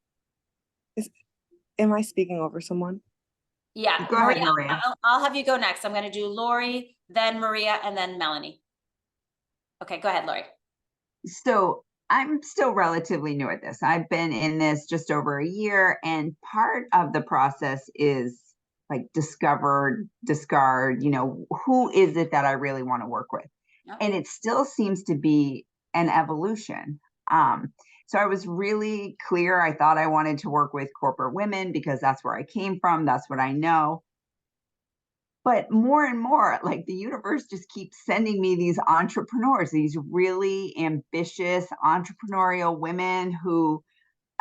am I speaking over someone? Yeah, Go ahead, Maria. I'll have you go next. I'm going to do Lori, then Maria, and then Melanie. Okay, go ahead, Lori. So I'm still relatively new at this. I've been in this just over a year, and part of the process is like discover, discard, who is it that I really want to work with? Yep. And it still seems to be an evolution. So I was really clear. I thought I wanted to work with corporate women because that's where I came from. That's what I know. But more and more, like the universe just keeps sending me these entrepreneurs, these really ambitious entrepreneurial women who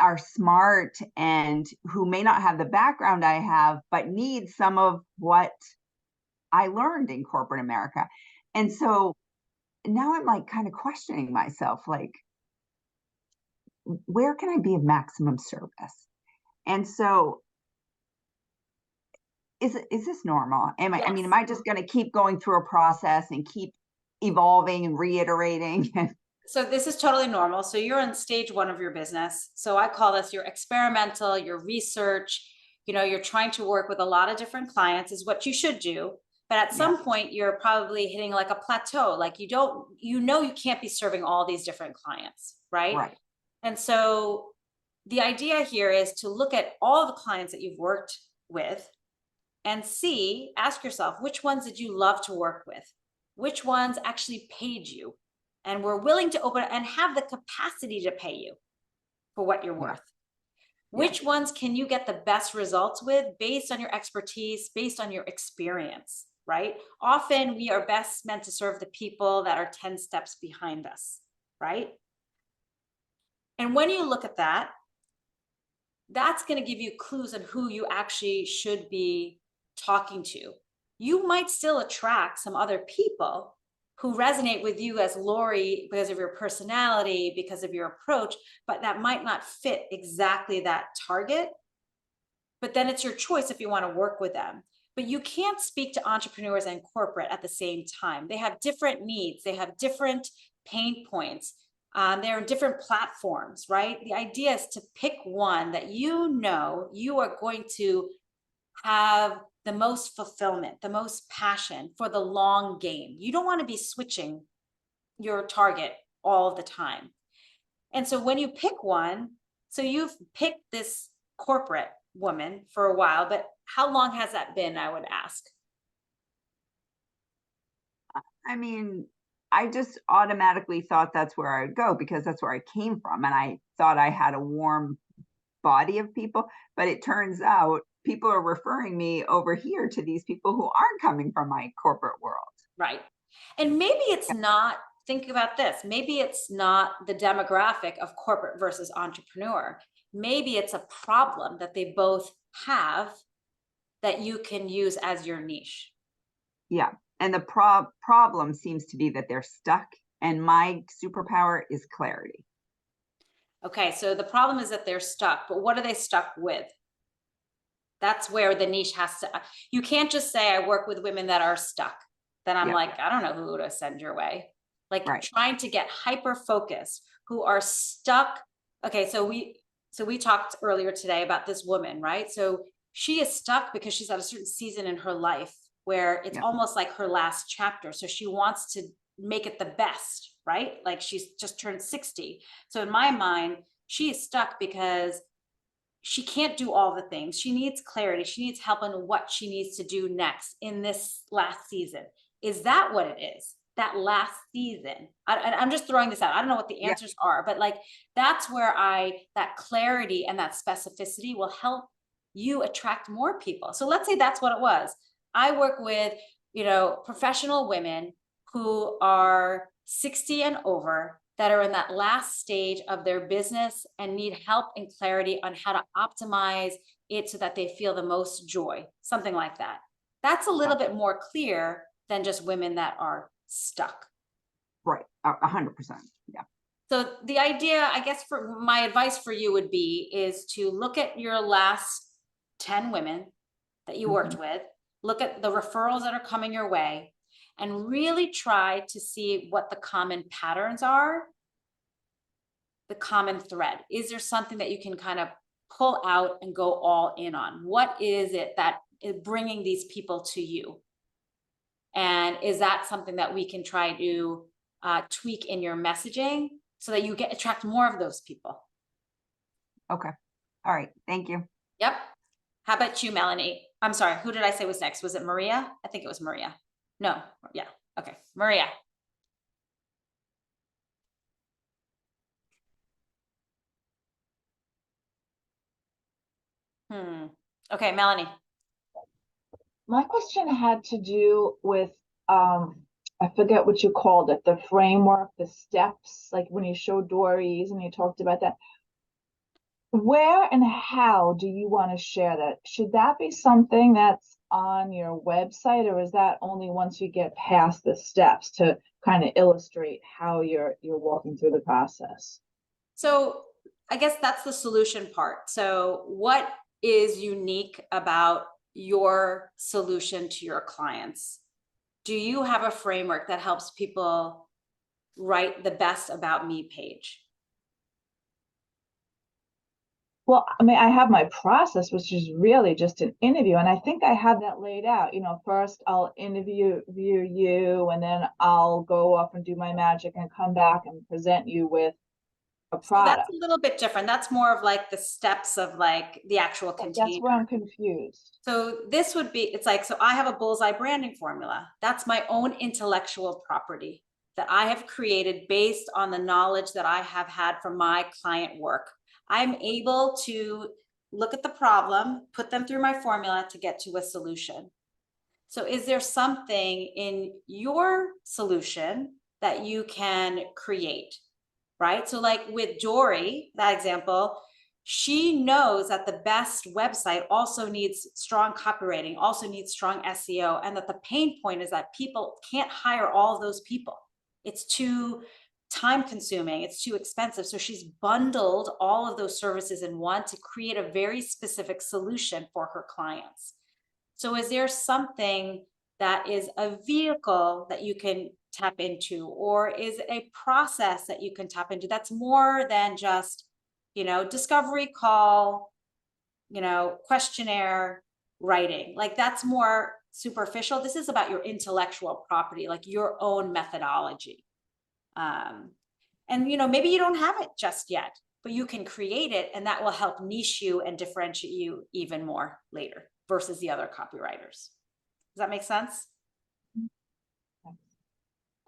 are smart and who may not have the background I have, but need some of what I learned in corporate America. And so now I'm like kind of questioning myself, like, where can I be of maximum service? And so is this normal? I mean, Yes. am I just going to keep going through a process and keep evolving and reiterating? So this is totally normal. So you're on stage one of your business. So I call this your experimental, your research. You're trying to work with a lot of different clients is what you should do. But at some point, you're probably hitting like a plateau. Like you can't be serving all these different clients, right? Right. And so the idea here is to look at all the clients that you've worked with and ask yourself, which ones did you love to work with? Which ones actually paid you and were willing to open and have the capacity to pay you for what you're worth? Which ones can you get the best results with based on your expertise, based on your experience, right? Often we are best meant to serve the people that are 10 steps behind us, right? And when you look at that, that's going to give you clues on who you actually should be talking to. You might still attract some other people who resonate with you as Lori because of your personality, because of your approach, but that might not fit exactly that target. But then it's your choice if you want to work with them. But you can't speak to entrepreneurs and corporate at the same time. They have different needs. They have different pain points. They're in different platforms, right? The idea is to pick one that you are going to have the most fulfillment, the most passion for the long game. You don't want to be switching your target all the time. And so when you pick one, so you've picked this corporate woman for a while, but how long has that been, I would ask? I mean, I just automatically thought that's where I would go because that's where I came from. And I thought I had a warm body of people, but it turns out people are referring me over here to these people who aren't coming from my corporate world. Right. And maybe it's not, think about this, maybe it's not the demographic of corporate versus entrepreneur. Maybe it's a problem that they both have that you can use as your niche. Yeah. And the problem seems to be that they're stuck. And my superpower is clarity. Okay, so the problem is that they're stuck, but what are they stuck with? That's where the niche has to, you can't just say, I work with women that are stuck. Then I'm like, I don't know who to send your way. Like trying to get hyper focused who are stuck. Okay, so we talked earlier today about this woman, right? So she is stuck because she's at a certain season in her life where it's almost like her last chapter. So she wants to make it the best, right? Like she's just turned 60. So in my mind, she is stuck because she can't do all the things. She needs clarity. She needs help on what she needs to do next in this last season. Is that what it is? That last season? I'm just throwing this out. I don't know what the answers are, but like, that's where that clarity and that specificity will help you attract more people. So let's say that's what it was. I work with, professional women who are 60 and over that are in that last stage of their business and need help and clarity on how to optimize it so that they feel the most joy, something like that. That's a little bit more clear than just women that are stuck. Right, 100%. Yeah. So the idea, I guess, for my advice for you would be, is to look at your last 10 women that you worked with, look at the referrals that are coming your way, and really try to see what the common patterns are, the common thread. Is there something that you can kind of pull out and go all in on? What is it that is bringing these people to you? And is that something that we can try to tweak in your messaging so that you attract more of those people. Okay. All right. Thank you. Yep. How about you, Melanie? I'm sorry, who did I say was next? Was it Maria? I think it was Maria. No, yeah. Okay, Maria. Okay, Melanie. My question had to do with, I forget what you called it, the framework, the steps, like when you showed Dory's and you talked about that. Where and how do you want to share that? Should that be something that's on your website, or is that only once you get past the steps to kind of illustrate how you're walking through the process? So I guess that's the solution part. So what is unique about your solution to your clients? Do you have a framework that helps people write the best about me page? Well, I mean, I have my process, which is really just an interview. And I think I have that laid out. You know, first I'll interview you, and then I'll go off and do my magic and come back and present you with a So product. that's a little bit different. That's more of like the steps of like the actual container. That's where I'm confused. So this would be, it's like, so I have a Bullseye branding formula. That's my own intellectual property that I have created based on the knowledge that I have had from my client work. I'm able to look at the problem, put them through my formula to get to a solution. So is there something in your solution that you can create, right? So like with Dory, that example, she knows that the best website also needs strong copywriting, also needs strong SEO, and that the pain point is that people can't hire all of those people. It's too time consuming, it's too expensive. So she's bundled all of those services in one to create a very specific solution for her clients. So is there something that is a vehicle that you can tap into, or is it a process that you can tap into that's more than just, you know, discovery call, you know, questionnaire writing? Like that's more superficial. This is about your intellectual property, like your own methodology. And, you know, maybe you don't have it just yet, but you can create it, and that will help niche you and differentiate you even more later versus the other copywriters. Does that make sense?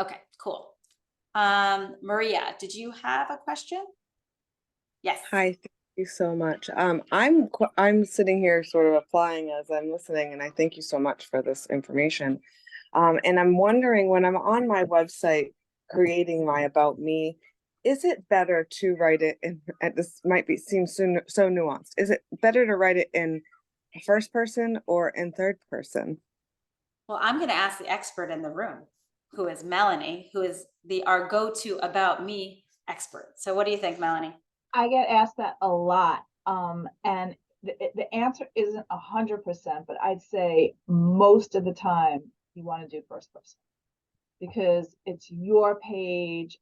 Okay, cool. Maria, did you have a question? Yes. Hi, thank you so much. I'm sitting here sort of applying as I'm listening, and I thank you so much for this information. And I'm wondering, when I'm on my website creating my About Me, is it better to write it in, this might seem so nuanced, is it better to write it in first person or in third person? Well, I'm going to ask the expert in the room, who is Melanie, who is our go-to About Me expert. So what do you think, Melanie? I get asked that a lot. And the answer isn't 100%, but I'd say most of the time you want to do first person, because it's your page.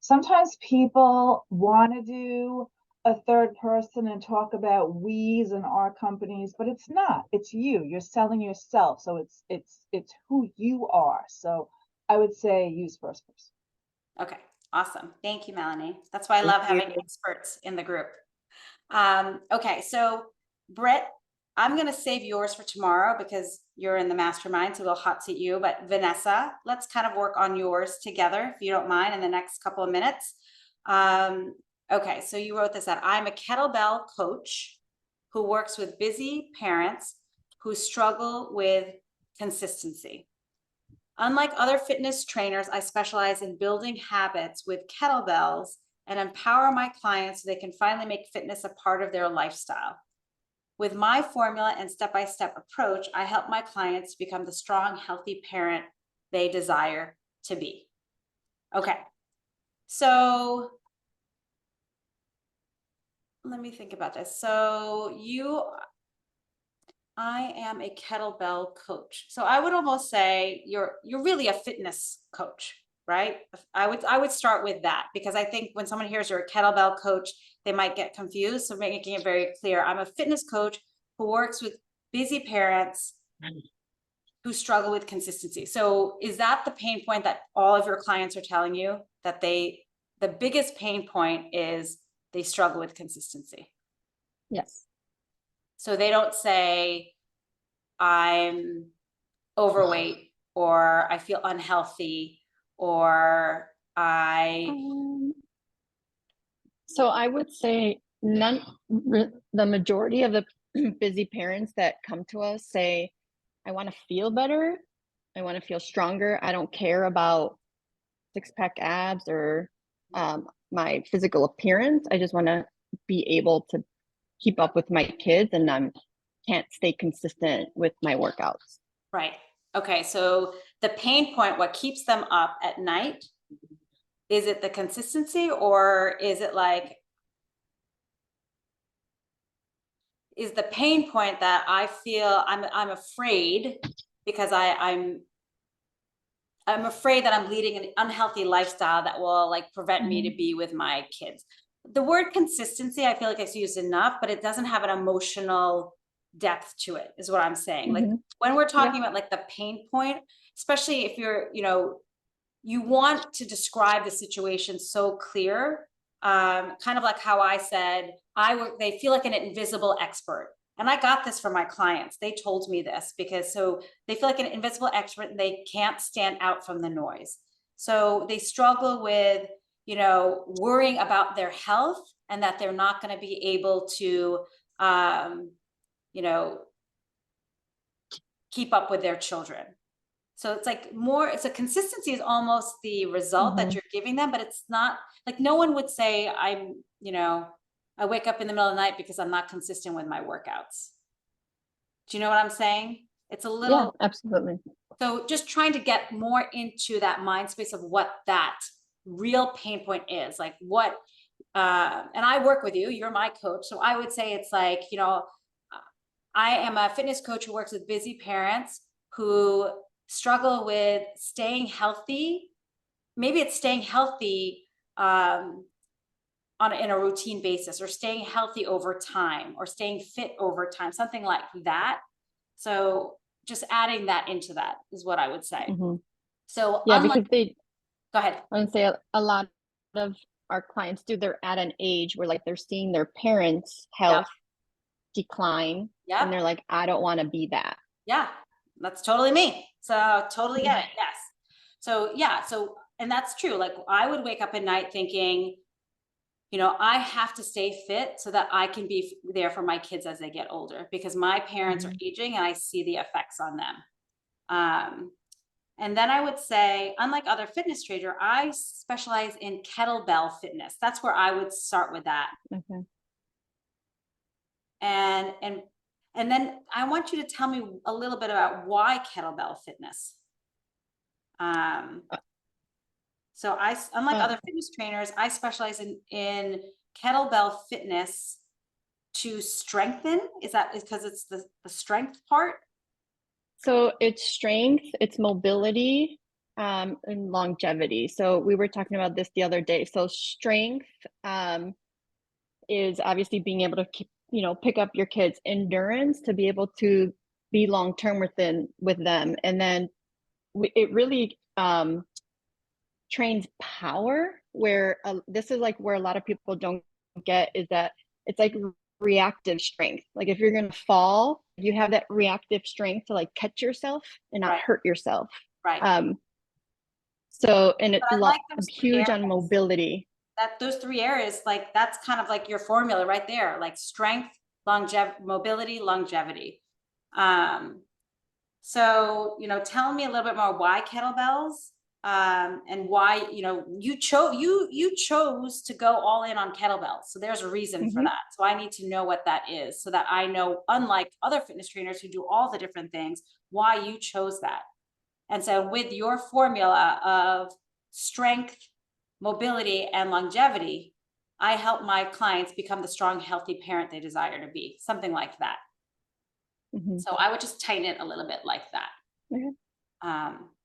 Sometimes people want to do a third person and talk about we's and our companies, but it's not. It's you. You're selling yourself, so it's who you are. So I would say use first person. Okay, awesome. Thank you, Melanie. That's why I love having experts in the group. Okay, so Britt, I'm going to save yours for tomorrow because you're in the mastermind, so we'll hot seat you. But Vanessa, let's kind of work on yours together, if you don't mind, in the next couple of minutes. Okay, so you wrote this out. I'm a kettlebell coach who works with busy parents who struggle with consistency. Unlike other fitness trainers, I specialize in building habits with kettlebells and empower my clients so they can finally make fitness a part of their lifestyle. With my formula and step-by-step approach, I help my clients become the strong, healthy parent they desire to be. Okay, so let me think about this. So I am a kettlebell coach. So I would almost say you're really a fitness coach, right? I would start with that, because I think when someone hears you're a kettlebell coach, they might get confused. So making it very clear, I'm a fitness coach who works with busy parents who struggle with consistency. So is that the pain point that all of your clients are telling you, that they the biggest pain point is they struggle with consistency. Yes. So they don't say, I'm overweight, or I feel unhealthy, or So I would say the majority of the busy parents that come to us say, I want to feel better. I want to feel stronger. I don't care about six-pack abs or my physical appearance. I just want to be able to keep up with my kids, and I can't stay consistent with my workouts. right. Okay, so the pain point, what keeps them up at night, is it the consistency, or is it like, is the pain point that I feel I'm afraid because I'm afraid that I'm leading an unhealthy lifestyle that will like prevent me to be with my kids. The word consistency, I feel like it's used enough, but it doesn't have an emotional depth to it, is what I'm saying. Like when we're talking about like the pain point, especially if you're, you want to describe the situation so clear, kind of like how I said, they feel like an invisible expert. And I got this from my clients. They told me this because so they feel like an invisible expert and they can't stand out from the noise. So they struggle with, worrying about their health and that they're not going to be able to, keep up with their children. So it's like it's a consistency is almost the result that you're giving them, but it's not like no one would say I wake up in the middle of the night because I'm not consistent with my workouts. Do you know what I'm saying? It's a little, yeah, absolutely. So just trying to get more into that mind space of what that real pain point is, like what, and I work with you, you're my coach. So I would say it's like, I am a fitness coach who works with busy parents who struggle with staying healthy. Maybe it's staying healthy in a routine basis, or staying healthy over time, or staying fit over time, something like that. So just adding that into that is what I would say. So yeah, because go ahead. I would say a lot of our clients they're at an age where like they're seeing their parents' health decline, and they're like, I don't want to be that. Yeah, that's totally me. So totally get it. Yes. So yeah, and that's true. Like I would wake up at night thinking, I have to stay fit so that I can be there for my kids as they get older, because my parents are aging and I see the effects on them. And then I would say, unlike other fitness trainers, I specialize in kettlebell fitness. That's where I would start with that. Okay. And then I want you to tell me a little bit about why kettlebell fitness. So unlike other fitness trainers, I specialize in kettlebell fitness to strengthen. Is that because it's the strength part? So it's strength, it's mobility, and longevity. So we were talking about this the other day. So strength is obviously being able to keep, pick up your kids' endurance to be able to be long-term with them. And then it really trains power, where this is like where a lot of people don't get, is that it's like reactive strength. Like if you're going to fall, you have that reactive strength to like catch yourself and not hurt yourself. Right. So, and it's huge on mobility. Those three areas, like that's kind of like your formula right there, like strength, mobility, longevity. So, tell me a little bit more why kettlebells, and why, you chose to go all in on kettlebells. So there's a reason for that. So I need to know what that is, so that I know, unlike other fitness trainers who do all the different things, why you chose that. And so with your formula of strength, mobility, and longevity, I help my clients become the strong, healthy parent they desire to be, something like that. So I would just tighten it a little bit like that.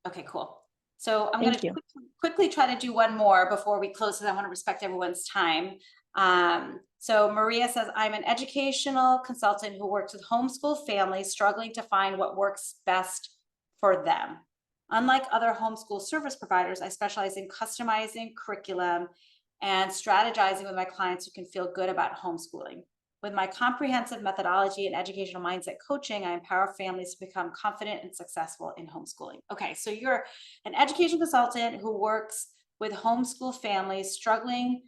Okay, cool. So I'm going to quickly try to do one more before we close, because I want to respect everyone's time. So Maria says, I'm an educational consultant who works with homeschool families struggling to find what works best for them. Unlike other homeschool service providers, I specialize in customizing curriculum and strategizing with my clients who can feel good about homeschooling. With my comprehensive methodology and educational mindset coaching, I empower families to become confident and successful in homeschooling. Okay, so you're an education consultant who works with homeschool families struggling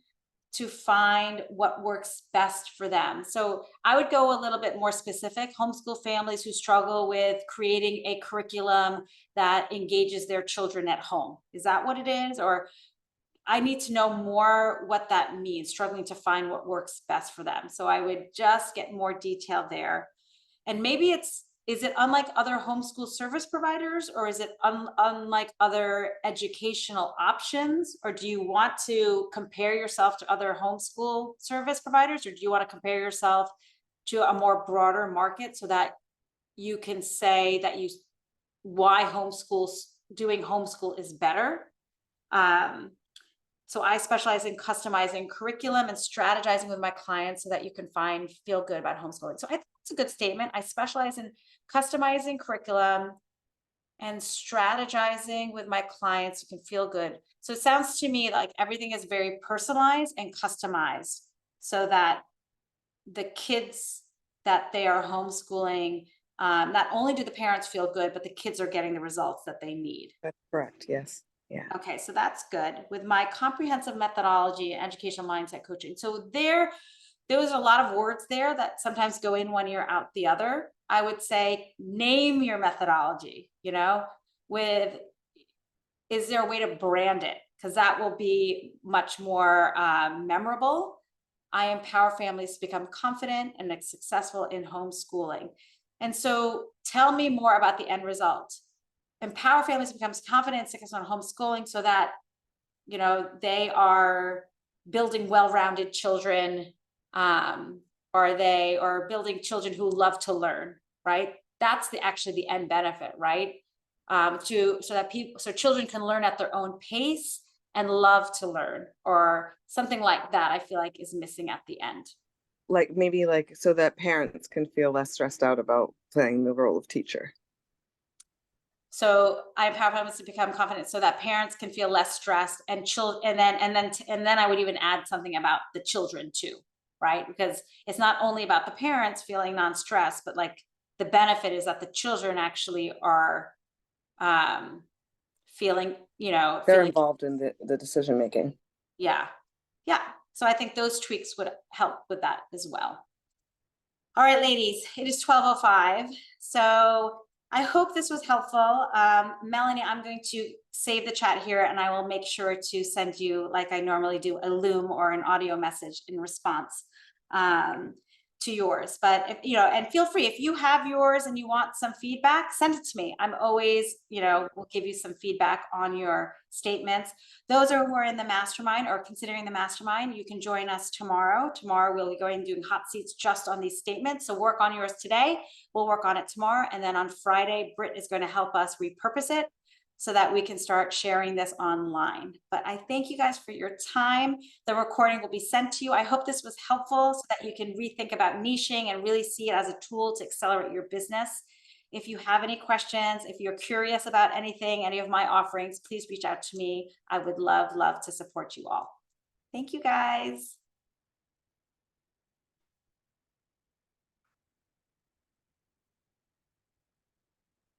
to find what works best for them. So I would go a little bit more specific. Homeschool families who struggle with creating a curriculum that engages their children at home. Is that what it is? Or I need to know more what that means, struggling to find what works best for them. So I would just get more detail there. And maybe is it unlike other homeschool service providers, or is it unlike other educational options? Or do you want to compare yourself to other homeschool service providers, or do you want to compare yourself to a more broader market so that you can say that why doing homeschool is better? So I specialize in customizing curriculum and strategizing with my clients so that you can feel good about homeschooling. So I think it's a good statement. I specialize in customizing curriculum and strategizing with my clients who can feel good. So it sounds to me like everything is very personalized and customized so that the kids that they are homeschooling, not only do the parents feel good, but the kids are getting the results that they need. That's correct. Yes. Yeah. Okay, so that's good. With my comprehensive methodology and educational mindset coaching. So there was a lot of words there that sometimes go in one ear, out the other. I would say name your methodology, is there a way to brand it? Because that will be much more memorable. I empower families to become confident and successful in homeschooling. And so tell me more about the end result. Empower families to become confident and successful in homeschooling so that, they are building well-rounded children, or building children who love to learn, right? That's actually the end benefit, right? So children can learn at their own pace and love to learn, or something like that. I feel like is missing at the end. Maybe so that parents can feel less stressed out about playing the role of teacher. So I empower families to become confident so that parents can feel less stressed, and then I would even add something about the children too, right? Because it's not only about the parents feeling non-stressed, but the benefit is that the children actually are feeling, They're involved in the decision making. Yeah. So I think those tweaks would help with that as well. All right, ladies, it is 12:05. So I hope this was helpful. Melanie, I'm going to save the chat here, and I will make sure to send you, like I normally do, a Loom or an audio message in response to yours. But and feel free, if you have yours and you want some feedback, send it to me. I'm always, will give you some feedback on your statements. Those who are in the mastermind or considering the mastermind, you can join us tomorrow. Tomorrow we'll be going and doing hot seats just on these statements. So work on yours today. We'll work on it tomorrow. And then on Friday, Britt is going to help us repurpose it so that we can start sharing this online. But I thank you guys for your time. The recording will be sent to you. I hope this was helpful so that you can rethink about niching and really see it as a tool to accelerate your business. If you have any questions, if you're curious about anything, any of my offerings, please reach out to me. I would love to support you all. Thank you, guys.